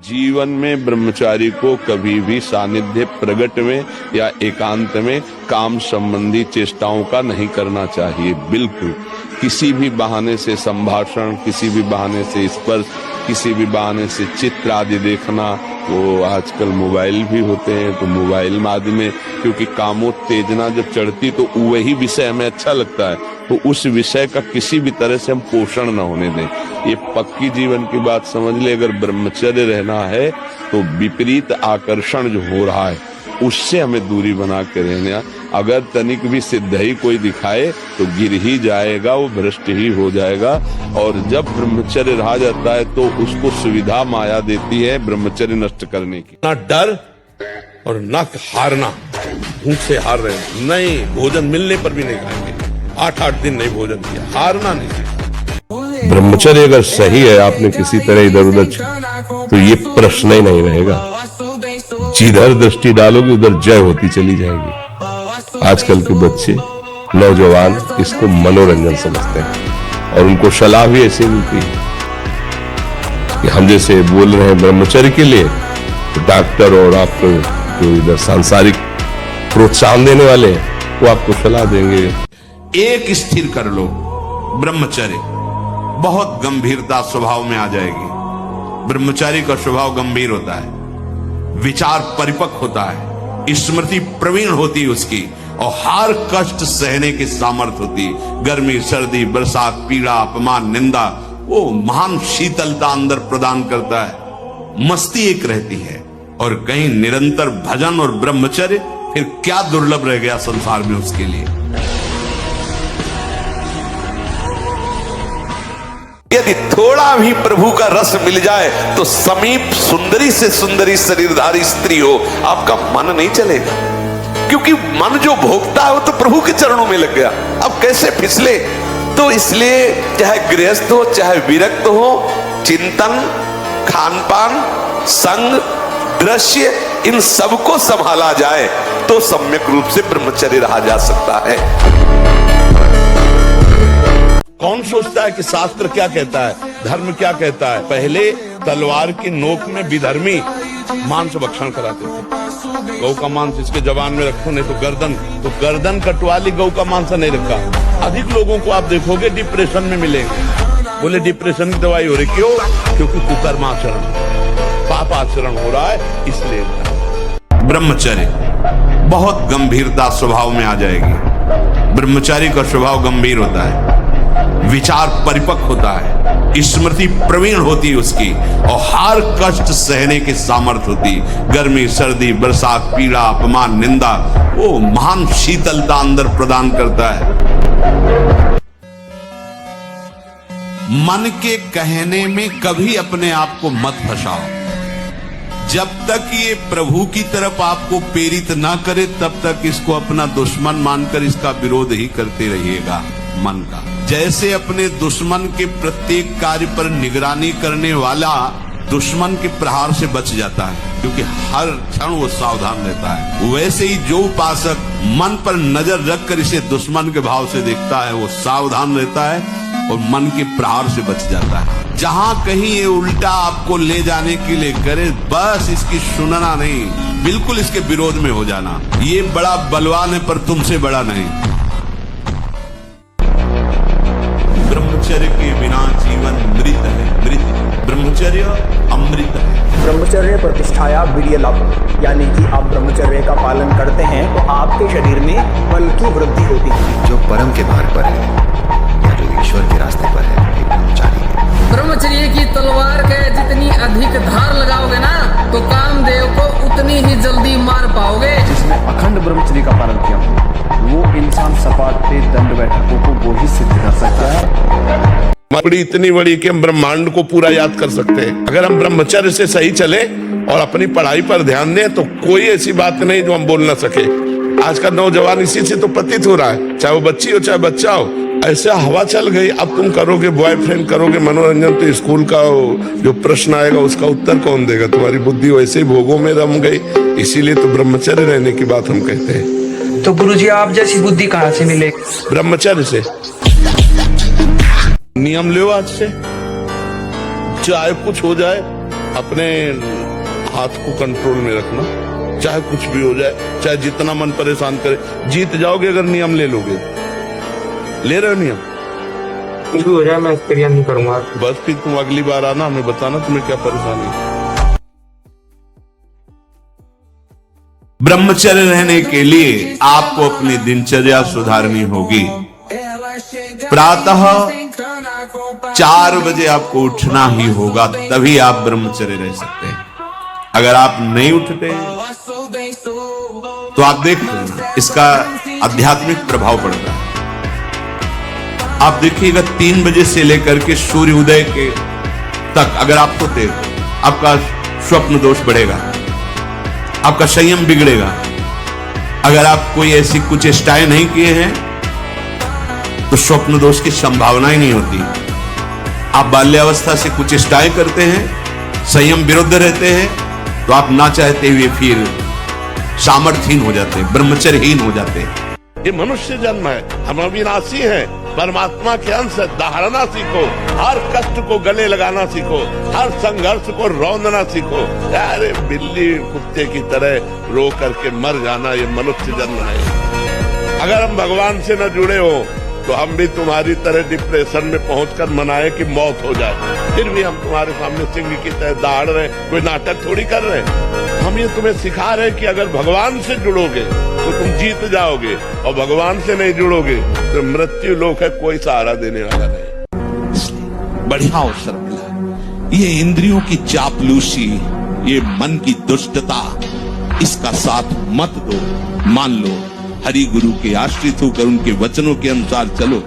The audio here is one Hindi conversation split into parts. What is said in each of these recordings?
जीवन में ब्रह्मचारी को कभी भी सानिध्य प्रगट में या एकांत में काम संबंधी चेष्टाओं का नहीं करना चाहिए। बिल्कुल किसी भी बहाने से संभाषण, किसी भी बहाने से स्पर्श, किसी भी बहाने से चित्र आदि देखना, वो आजकल मोबाइल भी होते हैं तो मोबाइल माध्यम में, क्योंकि कामोत्तेजना जब चढ़ती तो वही विषय हमें अच्छा लगता है, तो उस विषय का किसी भी तरह से हम पोषण न होने दें। ये पक्की जीवन की बात समझ ले। अगर ब्रह्मचर्य रहना है तो विपरीत आकर्षण जो हो रहा है उससे हमें दूरी बना के रहना। अगर तनिक भी सिद्ध ही कोई दिखाए तो गिर ही जाएगा, वो भ्रष्ट ही हो जाएगा। और जब ब्रह्मचर्य रहा जाता है तो उसको सुविधा माया देती है ब्रह्मचर्य नष्ट करने की। ना डर और ना हारना, भूख से हार रहे हैं, नहीं भोजन मिलने पर भी नहीं खाएंगे, 8-8 दिन नहीं भोजन किया, हारना नहीं। ब्रह्मचर्य अगर सही है, आपने किसी तरह इधर उधर, तो ये प्रश्न ही नहीं रहेगा। जिधर दृष्टि डालोगे उधर जय होती चली जाएगी। आजकल के बच्चे नौजवान इसको मनोरंजन समझते हैं और उनको सलाह भी ऐसी मिलती है कि हम जैसे बोल रहे हैं ब्रह्मचर्य के लिए, तो डॉक्टर और आपको जो इधर सांसारिक प्रोत्साहन देने वाले हैं वो आपको सलाह देंगे। एक स्थिर कर लो ब्रह्मचर्य, बहुत गंभीरता स्वभाव में आ जाएगी। ब्रह्मचारी का स्वभाव गंभीर होता है, विचार परिपक्व होता है, स्मृति प्रवीण होती है उसकी, और हर कष्ट सहने की सामर्थ्य होती है। गर्मी, सर्दी, बरसात, पीड़ा, अपमान, निंदा, वो महान शीतलता अंदर प्रदान करता है। मस्ती एक रहती है, और कहीं निरंतर भजन और ब्रह्मचर्य, फिर क्या दुर्लभ रह गया संसार में उसके लिए। यदि थोड़ा भी प्रभु का रस मिल जाए तो समीप सुंदरी से सुंदरी शरीरधारी स्त्री हो, आपका मन नहीं चलेगा, क्योंकि मन जो भोगता है वो तो प्रभु के चरणों में लग गया। अब कैसे फिसले? तो इसलिए चाहे गृहस्थ हो चाहे विरक्त हो, चिंतन, खान पान, संग, दृश्य, इन सबको संभाला जाए तो सम्यक रूप से ब्रह्मचर्य रहा जा सकता है। कौन सोचता है कि शास्त्र क्या कहता है, धर्म क्या कहता है? पहले तलवार की नोक में विधर्मी मांस भक्षण कराते थे। गौ का मांस इसके जबान में रखो, नहीं तो गर्दन कटवा ली, गौ का मांस नहीं रखा। अधिक लोगों को आप देखोगे डिप्रेशन में मिलेंगे। बोले डिप्रेशन की दवाई हो रही, क्यों? क्योंकि कुकर्माचरण, पाप आचरण हो रहा है, इसलिए। ब्रह्मचर्य बहुत गंभीरता स्वभाव में आ जाएगी। ब्रह्मचारी का स्वभाव गंभीर होता है, विचार परिपक्व होता है, स्मृति प्रवीण होती है उसकी, और हर कष्ट सहने की सामर्थ्य होती। गर्मी, सर्दी, बरसात, पीड़ा, अपमान, निंदा, वो महान शीतलता अंदर प्रदान करता है। मन के कहने में कभी अपने आप को मत फंसाओ। जब तक ये प्रभु की तरफ आपको प्रेरित ना करे तब तक इसको अपना दुश्मन मानकर इसका विरोध ही करते रहिएगा। मन का जैसे अपने दुश्मन के प्रत्येक कार्य पर निगरानी करने वाला दुश्मन के प्रहार से बच जाता है, क्योंकि हर क्षण वो सावधान रहता है, वैसे ही जो उपासक मन पर नजर रखकर इसे दुश्मन के भाव से देखता है वो सावधान रहता है और मन के प्रहार से बच जाता है। जहां कहीं ये उल्टा आपको ले जाने के लिए करे, बस इसकी सुनना नहीं, बिल्कुल इसके विरोध में हो जाना। ये बड़ा बलवान है पर तुमसे बड़ा नहीं। ब्रह्मचर्य के बिना जीवन मृत है, मृत। ब्रह्मचर्य अमृत है। ब्रह्मचर्य प्रतिष्ठाया वीर्य लाभ, यानी कि आप ब्रह्मचर्य का पालन करते हैं तो आपके शरीर में बल की वृद्धि होती है। जो परम के मार्ग पर है या जो ईश्वर के रास्ते पर है, एक ब्रह्मचारी है। ब्रह्मचर्य की तलवार के जितनी अधिक धार लगाओगे ना तो कामदेव को उतनी ही जल्दी मार पाओगे। जिसने अखंड ब्रह्मचर्य का पालन किया वो इंसान सपाट पे दंड बैठकों को वो ही सिद्ध कर सकता है। बड़ी इतनी बड़ी कि हम ब्रह्मांड को पूरा याद कर सकते हैं। अगर हम ब्रह्मचर्य से सही चले और अपनी पढ़ाई पर ध्यान दें तो कोई ऐसी बात नहीं जो हम बोल ना सके। आज का नौजवान इसी से तो प्रतीत हो रहा है, चाहे वो बच्ची हो चाहे बच्चा हो। ऐसा हवा चल गई, अब तुम करोगे बॉयफ्रेंड, करोगे मनोरंजन, तो स्कूल का जो प्रश्न आएगा उसका उत्तर कौन देगा? तुम्हारी बुद्धि वैसे ही भोगों में रम गई। इसीलिए तो ब्रह्मचर्य रहने की बात हम कहते हैं। तो गुरुजी आप जैसी बुद्धि कहाँ से मिले? ब्रह्मचर्य से। नियम लो आज से, चाहे कुछ हो जाए अपने हाथ को कंट्रोल में रखना, चाहे कुछ भी हो जाए, चाहे जितना मन परेशान करे। जीत जाओगे अगर नियम ले लोगे। ले रहे हो नियम, कुछ भी हो जाए मैं क्रिया नहीं करूंगा। बस फिर तुम अगली बार आना, हमें बताना तुम्हें क्या परेशानी है। ब्रह्मचर्य रहने के लिए आपको अपनी दिनचर्या सुधारनी होगी। प्रातः 4 बजे आपको उठना ही होगा, तभी आप ब्रह्मचर्य रह सकते हैं। अगर आप नहीं उठते तो आप देख लेना इसका आध्यात्मिक प्रभाव पड़ता है। आप देखिएगा 3 बजे से लेकर के सूर्य उदय के तक अगर आप सोते आपका स्वप्न दोष बढ़ेगा, आपका संयम बिगड़ेगा। अगर आप कोई ऐसी कुछ चेष्टाएं नहीं किए हैं तो स्वप्न दोष की संभावना ही नहीं होती। आप बाल्यावस्था से कुछ चेष्टाएं करते हैं, संयम विरुद्ध रहते हैं, तो आप ना चाहते हुए फिर सामर्थ्यहीन हो जाते हैं, ब्रह्मचर्यहीन हो जाते हैं। ये मनुष्य जन्म है, हम अविनाशी हैं, परमात्मा के अंश है। धारणा सीखो, हर कष्ट को गले लगाना सीखो, हर संघर्ष को रौंदना सीखो। अरे बिल्ली कुत्ते की तरह रो करके मर जाना ये मनुष्य जन्म है। अगर हम भगवान से न जुड़े हो तो हम भी तुम्हारी तरह डिप्रेशन में पहुंचकर मनाए कि मौत हो जाए, फिर भी हम तुम्हारे सामने सिंह की तरह दहाड़ रहे, कोई नाटक थोड़ी कर रहे हैं। हम ये तुम्हें सिखा रहे कि अगर भगवान से जुड़ोगे तो तुम जीत जाओगे, और भगवान से नहीं जुड़ोगे तो मृत्यु लोक है, कोई सहारा देने वाला नहीं। बढ़िया अवसर मिला। ये इंद्रियों की चापलूसी, ये मन की दुष्टता, इसका साथ मत दो। मान लो हरि गुरु के आश्रित होकर उनके वचनों के अनुसार चलो।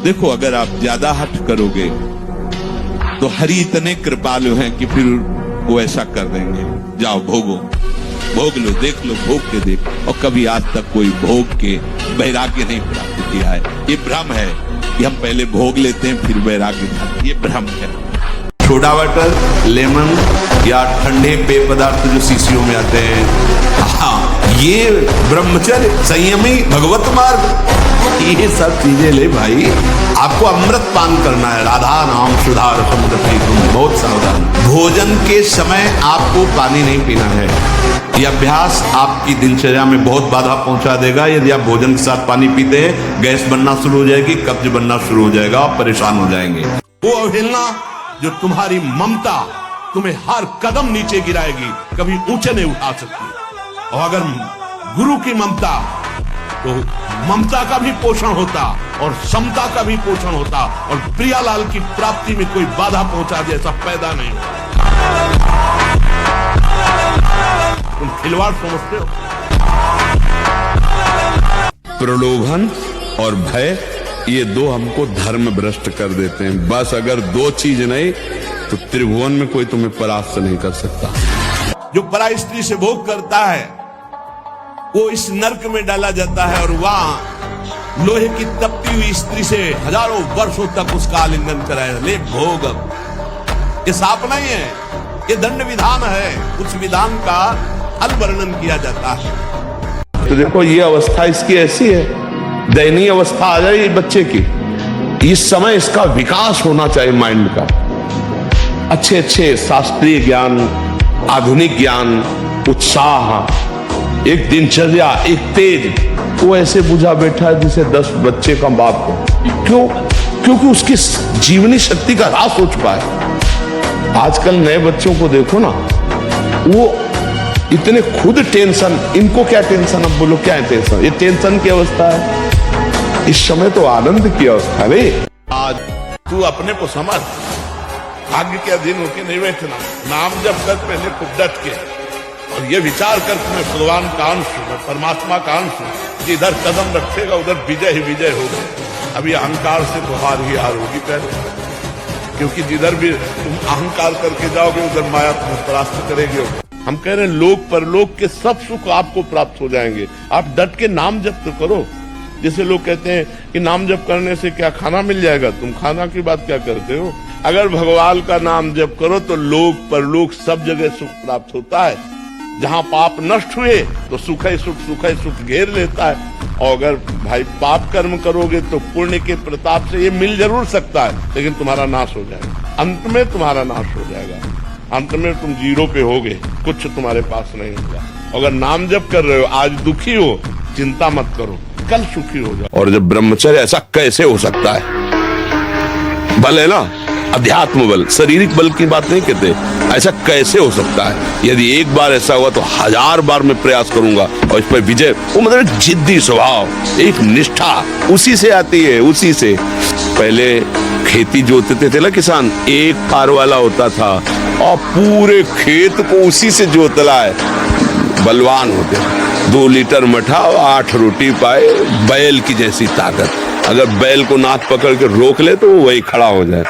देखो अगर आप ज्यादा हठ करोगे तो हरि इतने कृपालु हैं कि फिर वो ऐसा कर देंगे। जाओ भोगो, भोग लो, देख लो, भोग के देख। और कभी आज तक कोई भोग के वैराग्य नहीं प्राप्त किया है। ये भ्रम है कि हम पहले भोग लेते हैं फिर वैराग्य प्राप्त, ये भ्रम है। सोडा वाटर, लेमन या ठंडे पेय पदार्थ जो शीशियों में आते हैं, हाँ ये ब्रह्मचर्य, संयमी, भगवत मार्ग, ये सब चीजें ले भाई। आपको अमृत पान करना है, राधा नाम सुधा रसम तुम बहुत सावधान। भोजन के समय आपको पानी नहीं पीना है। यह अभ्यास आपकी दिनचर्या में बहुत बाधा पहुंचा देगा। यदि आप भोजन के साथ पानी पीते हैं, गैस बनना शुरू हो जाएगी, कब्ज बनना शुरू हो जाएगा, आप परेशान हो जाएंगे। वो अवहेलना जो तुम्हारी ममता तुम्हें हर कदम नीचे गिराएगी, कभी ऊंचे नहीं उठा सकती। और अगर गुरु की ममता, तो ममता का भी पोषण होता और समता का भी पोषण होता, और प्रियालाल की प्राप्ति में कोई बाधा पहुंचा दे ऐसा पैदा नहीं होता। तुम खिलवाड़ समझते हो? प्रलोभन और भय, ये दो हमको धर्म भ्रष्ट कर देते हैं। बस अगर दो चीज नहीं तो त्रिभुवन में कोई तुम्हें परास्त नहीं कर सकता। जो पराई स्त्री से भोग करता है वो इस नरक में डाला जाता है, और वहां लोहे की तपती हुई स्त्री से हजारों वर्षों तक उसका आलिंगन कराया। ले भोग, ये शाप नहीं है, ये दंड विधान है। उस विधान का फल वर्णन किया जाता है। तो देखो ये अवस्था इसकी ऐसी है, दयनीय अवस्था आ जाए बच्चे की। इस समय इसका विकास होना चाहिए माइंड का। अच्छे अच्छे शास्त्रीय ज्ञान, आधुनिक ज्ञान, उत्साह, एक दिनचर्या, एक तेज। वो ऐसे बुझा बैठा है जैसे 10 बच्चे का बाप हो। क्यों? क्योंकि उसकी जीवनी शक्ति का ह्रास हो चुका है। आजकल नए बच्चों को देखो ना, वो इतने खुद टेंशन, इनको क्या टेंशन, अब बोलो क्या है टेंशन? ये टेंशन की अवस्था है। इस समय तो आनंद की अवस्था है। आज तू अपने को समझ, भाग्य के अधीन होकर नहीं बैठना। नाम जब कर पहले खूब डट के, और ये विचार कर कि मैं भगवान का अंश हूं, मैं परमात्मा का अंश हूं। जिधर कदम रखेगा उधर विजय ही विजय होगी। अभी अहंकार से तो हार ही हार होगी पहले, क्योंकि जिधर भी तुम अहंकार करके जाओगे उधर माया तुम्हें परास्त करेगी। हम कह रहे हैं लोक परलोक के सब सुख आपको प्राप्त हो जाएंगे। आप डट के नाम जप तो करो। जैसे लोग कहते हैं कि नाम जप करने से क्या खाना मिल जाएगा, तुम खाना की बात क्या करते हो? अगर भगवान का नाम जप करो तो लोक परलोक सब जगह सुख प्राप्त होता है। जहां पाप नष्ट हुए तो सुख ही सुख घेर लेता है। और अगर भाई पाप कर्म करोगे तो पुण्य के प्रताप से ये मिल जरूर सकता है, लेकिन तुम्हारा नाश हो जाएगा, अंत में तुम्हारा नाश हो जाएगा। अंत में तुम जीरो पे होगे, कुछ तुम्हारे पास नहीं होगा। अगर नाम जप कर रहे हो, आज दुखी हो, चिंता मत करो, कल सुखी हो जाओ। और जब ब्रह्मचर्य, ऐसा कैसे हो सकता है? बल है ना, अध्यात्म बल, शारीरिक बल की बात नहीं कहते, ऐसा कैसे हो सकता है? यदि एक बार ऐसा हुआ तो 1000 बार मैं प्रयास करूंगा और इस पर विजय। वो मतलब जिद्दी स्वभाव, एक निष्ठा उसी से आती है, उसी से। पहले खेती जोतते थे ना किसान, एक पार वाला होता था और पूरे खेत को उसी से जोतला है, बलवान होते। 2 लीटर मठा और 8 रोटी पाए, बैल की जैसी ताकत। अगर बैल को नाथ पकड़ के रोक ले तो वो वही खड़ा हो जाए।